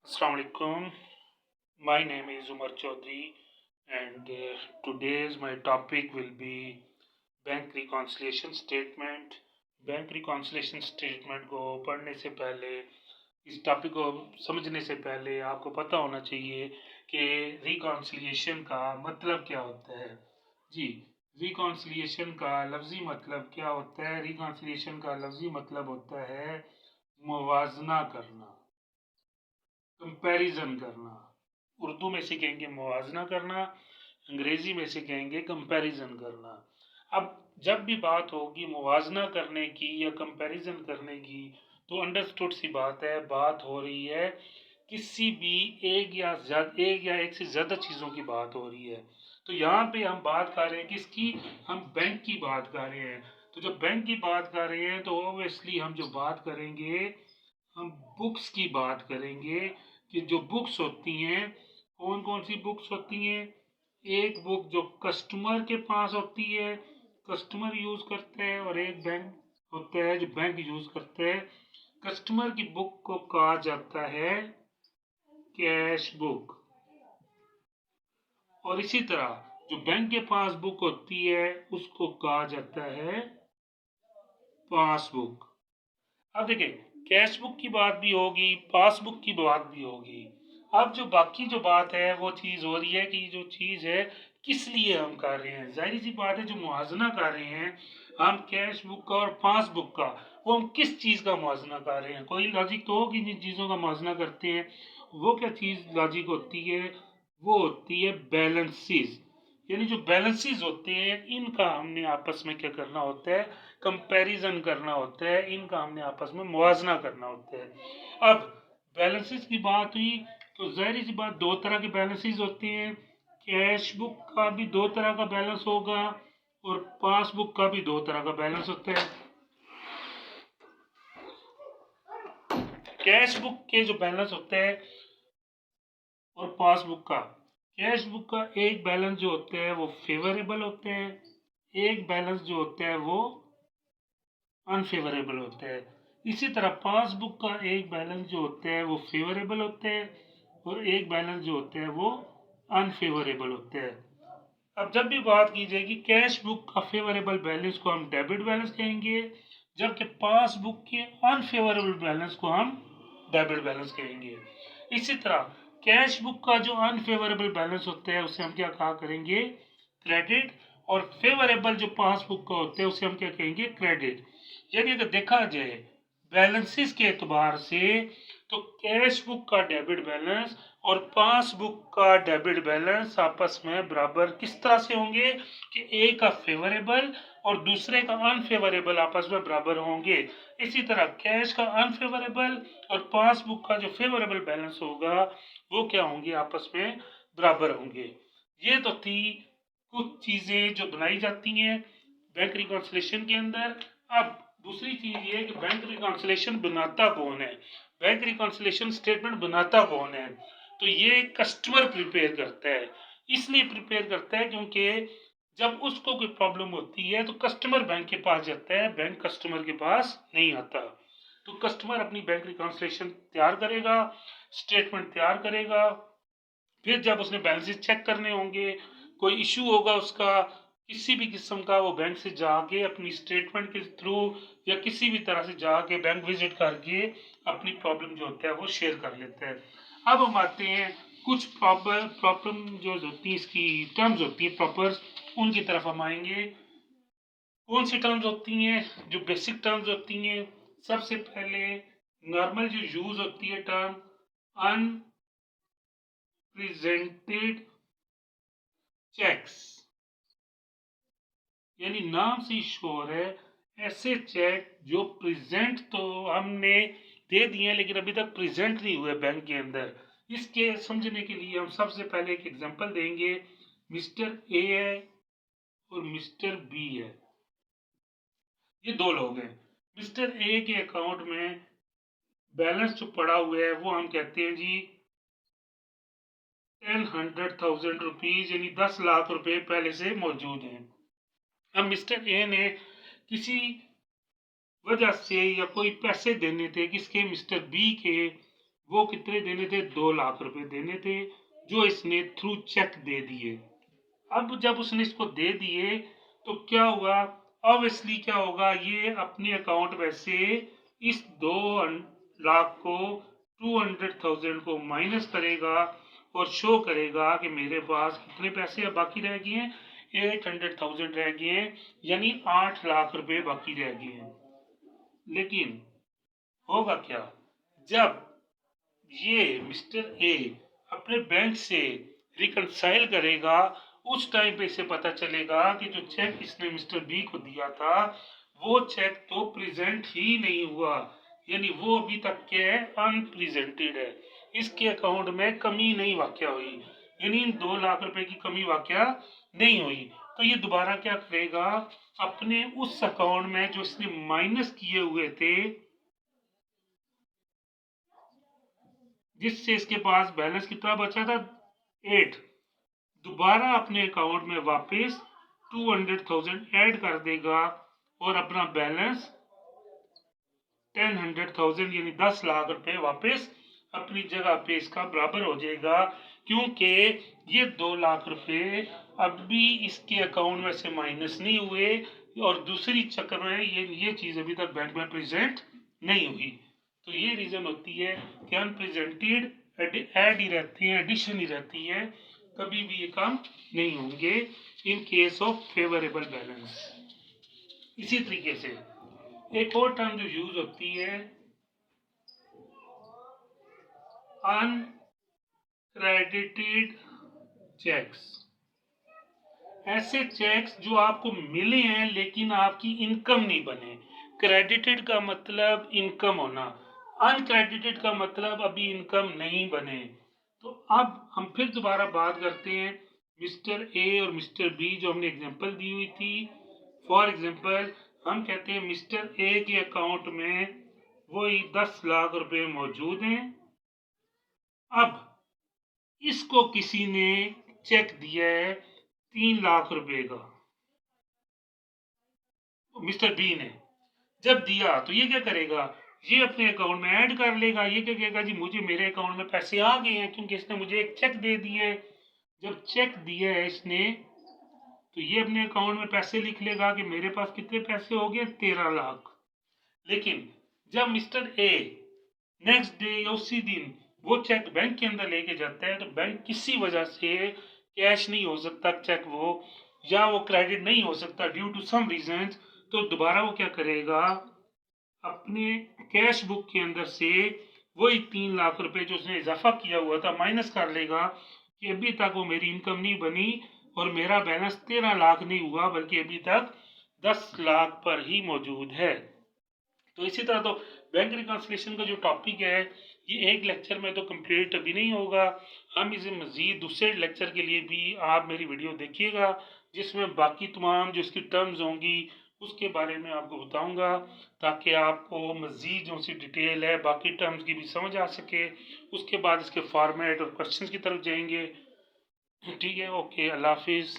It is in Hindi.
Assalamu alaikum. My name is Umar Chaudhary, and today's my topic will be bank reconciliation statement. Bank reconciliation statement को पढ़ने से पहले, इस टॉपिक को समझने से पहले आपको पता होना चाहिए कि रिकॉन्सिलिएशन का मतलब क्या होता है। जी, रिकॉन्सिलिएशन का लफ्ज़ी मतलब क्या होता है? रिकॉन्सिलिएशन का लफ्ज़ी मतलब होता है मुवाजना करना, कंपैरिजन करना। उर्दू में से कहेंगे मुवाजना करना, अंग्रेजी में से कहेंगे कंपैरिजन करना। अब जब भी बात होगी मुवाजना करने की या कंपैरिजन करने की, तो अंडरस्टूड सी बात है, बात हो रही है किसी भी एक या एक से ज्यादा चीजों की बात हो रही है। तो यहाँ पे हम बात कर रहे हैं किसकी? हम बैंक की बात कर रहे हैं। तो जब बैंक की बात कर रहे हैं तो ऑब्वियसली हम जो बात करेंगे, हम बुक्स की बात करेंगे कि जो बुक्स होती हैं, कौन कौन सी बुक्स होती हैं। एक बुक जो कस्टमर के पास होती है, कस्टमर यूज करते हैं, और एक बैंक होता है जो बैंक यूज करते हैं। कस्टमर की बुक को कहा जाता है कैश बुक, और इसी तरह जो बैंक के पास बुक होती है उसको कहा जाता है पासबुक। अब देखिए, कैश बुक की बात भी होगी, पासबुक की बात भी होगी। अब जो बाकी जो बात है वो चीज हो रही है कि जो चीज है किस लिए हम कर रहे हैं। जाहिर सी बात है, जो मुआवजा कर रहे हैं हम कैश बुक का और पासबुक का, वो हम किस चीज का मुआवजा कर रहे हैं। कोई लॉजिक तो होगी जिन चीजों का मुआवजा करते हैं। वो क्या चीज लॉजिक होती है? वो होती है बैलेंसेस। यानी जो बैलेंसेस होते हैं इनका हमने आपस में क्या करना होता है? कंपैरिजन करना होता है। इनका हमने आपस में मुवाजना करना होता है। अब बैलेंसेस की बात हुई तो जाहिर सी बात, दो तरह के बैलेंसेस होते हैं। कैश बुक का भी दो तरह का बैलेंस होगा और पासबुक का भी दो तरह का बैलेंस होता है। कैश बुक के जो बैलेंस होते हैं और पासबुक का, कैश बुक का एक बैलेंस जो होते हैं वो फेवरेबल होते हैं, एक बैलेंस जो होते हैं वो अनफेवरेबल होते हैं। इसी तरह पासबुक का एक बैलेंस जो होते हैं वो फेवरेबल होते हैं और एक बैलेंस जो होते हैं वो अनफेवरेबल होते हैं। अब जब भी बात की जाएगी, कैश बुक का फेवरेबल बैलेंस को हम डेबिट बैलेंस कहेंगे, जबकि पासबुक के अनफेवरेबल बैलेंस को हम डेबिट बैलेंस कहेंगे। इसी तरह कैश बुक का जो अनफेवरेबल बैलेंस होता है उसे हम क्या कहा करेंगे? क्रेडिट। और फेवरेबल जो पासबुक का होता है उसे हम क्या कहेंगे? क्रेडिट। यानी अगर देखा जाए बैलेंसेस के एतबार से, तो कैश बुक का डेबिट बैलेंस और पासबुक का डेबिट बैलेंस आपस में बराबर किस तरह से होंगे कि एक का फेवरेबल और दूसरे का अनफेवरेबल आपस में बराबर होंगे। इसी तरह कैश का अनफेवरेबल और पासबुक का जो फेवरेबल बैलेंस होगा वो क्या होंगे? आपस में बराबर होंगे। ये तो थी कुछ चीजें जो बनाई जाती हैं बैंक रिकॉन्सिलेशन के अंदर। अब दूसरी चीज ये कि बैंक रिकॉन्सिलेशन बनाता कौन है, बैंक रिकॉन्सिलेशन स्टेटमेंट बनाता कौन है? तो ये कस्टमर प्रिपेयर करता है। इसलिए प्रिपेयर करता है क्योंकि जब उसको कोई प्रॉब्लम होती है तो कस्टमर बैंक के पास जाता है, बैंक कस्टमर के पास नहीं आता। तो कस्टमर अपनी बैंक रिकॉन्सिलेशन तैयार करेगा, स्टेटमेंट तैयार करेगा। फिर जब उसने बैलेंसेस चेक करने होंगे, कोई इशू होगा उसका किसी भी किस्म का, वो बैंक से जाके अपनी स्टेटमेंट के थ्रू या किसी भी तरह से जाके बैंक विजिट करके अपनी प्रॉब्लम जो होता है वो शेयर कर लेते हैं। अब हम आते हैं कुछ प्रॉब्लम जो होती है, इसकी टर्म्स होती है प्रॉपर, उनकी तरफ हम आएंगे। कौन सी टर्म्स होती हैं? जो बेसिक टर्म्स होती हैं, सबसे पहले नॉर्मल जो यूज होती है टर्म अनप्रेजेंटेड चेक्स, यानी नाम से श्योर है ऐसे चेक जो प्रेजेंट तो हमने दे दिए लेकिन अभी तक प्रेजेंट नहीं हुए बैंक के अंदर। इसके समझने के लिए हम सबसे पहले एक एग्जांपल देंगे। मिस्टर ए है और मिस्टर बी है, ये दो लोग हैं। मिस्टर ए के अकाउंट में बैलेंस जो पड़ा हुआ है वो हम कहते हैं जी 100,000 रुपीज, यानी 10 लाख रुपए पहले से मौजूद हैं। अब मिस्टर ए ने किसी वजह से या कोई पैसे देने थे किसके? मिस्टर बी के। वो कितने देने थे, 2 लाख रुपए देने थे, जो इसने थ्रू चेक दे दिए। अब जब उसने इसको दे दिए तो क्या हुआ, ऑब्वियसली क्या होगा, ये अपने अकाउंट में से इस 2 लाख को 200,000 को माइनस करेगा और शो करेगा कि मेरे पास कितने पैसे अब बाकी रह गए हैं, 800,000 रह गए हैं, यानी 8 लाख रुपए बाकी रह गए हैं। लेकिन होगा क्या, जब ये मिस्टर ए अपने बैंक से रिकनसाइल करेगा, उस टाइम पे इसे पता चलेगा कि जो चेक इसने मिस्टर बी को दिया था वो चेक तो प्रेजेंट ही नहीं हुआ, यानी वो अभी तक क्या है, अनप्रेजेंटेड है, इसके अकाउंट में कमी नहीं वाकया हुई, यानी 2 लाख रुपए की कमी वाकया नहीं हुई। तो ये दोबारा क्या करेगा, अपने उस अकाउंट में जो इसने माइनस किए हुए थे, जिससे इसके पास बैलेंस कितना बचा था, 8, दोबारा अपने अकाउंट में वापस 200,000 ऐड कर देगा और अपना बैलेंस 10,000 यानी 10 लाख रुपए वापस अपनी जगह पे इसका बराबर हो जाएगा, क्योंकि ये 2 लाख रुपए अब भी इसके अकाउंट में से माइनस नहीं हुए और दूसरी चक्कर में ये चीज अभी तक बैंक में प्रेजेंट नहीं हुई। तो ये रीजन होती है कि अनप्रेजेंटेड ऐड ही रहती है, एडिशन ही रहती है, कभी भी ये काम नहीं होंगे in case of favourable balance. इसी तरीके से एक और टर्म जो यूज होती है, अनक्रेडिटेड चेक्स, ऐसे चेक्स जो आपको मिले हैं लेकिन आपकी इनकम नहीं बने। क्रेडिटेड का मतलब इनकम होना, अनक्रेडिटेड का मतलब अभी इनकम नहीं बने। तो अब हम फिर दोबारा बात करते हैं मिस्टर ए और मिस्टर बी, जो हमने एग्जांपल दी हुई थी। फॉर एग्जांपल हम कहते हैं मिस्टर ए के अकाउंट में वही 10 लाख रुपए मौजूद हैं। अब इसको किसी ने चेक दिया है 3 लाख रुपए का, मिस्टर बी ने जब दिया तो ये क्या करेगा, ये अपने अकाउंट में ऐड कर लेगा, ये क्या कहेगा जी मुझे मेरे अकाउंट में पैसे आ गए हैं, क्योंकि इसने मुझे एक चेक दे दिया है। जब चेक दिया है इसने तो ये अपने अकाउंट में पैसे लिख लेगा कि मेरे पास कितने पैसे हो गए, 13 लाख। लेकिन जब मिस्टर ए नेक्स्ट डे या उसी दिन वो चेक बैंक के अंदर लेके जाता है, तो बैंक किसी वजह से कैश नहीं हो सकता चेक वो, या वो क्रेडिट नहीं हो सकता ड्यू टू सम रीजन, तो दोबारा वो क्या करेगा, अपने कैश बुक के अंदर से वही 3 लाख रुपए जो उसने इजाफा किया हुआ था माइनस कर लेगा कि अभी तक वो मेरी इनकम नहीं बनी और मेरा बैलेंस 13 लाख नहीं हुआ बल्कि अभी तक 10 लाख पर ही मौजूद है। तो इसी तरह तो बैंक रिकॉन्सिलिएशन का जो टॉपिक है ये एक लेक्चर में तो कंप्लीट अभी नहीं होगा, हम इसे मजीद दूसरे लेक्चर के लिए भी आप मेरी वीडियो देखिएगा, जिसमें बाकी तमाम जो इसकी टर्म्स होंगी उसके बारे में आपको बताऊंगा, ताकि आपको मजीद जो सी डिटेल है बाकी टर्म्स की भी समझ आ सके। उसके बाद इसके फॉर्मेट और क्वेश्चन की तरफ जाएंगे। ठीक है, ओके, अल्लाह हाफिज़।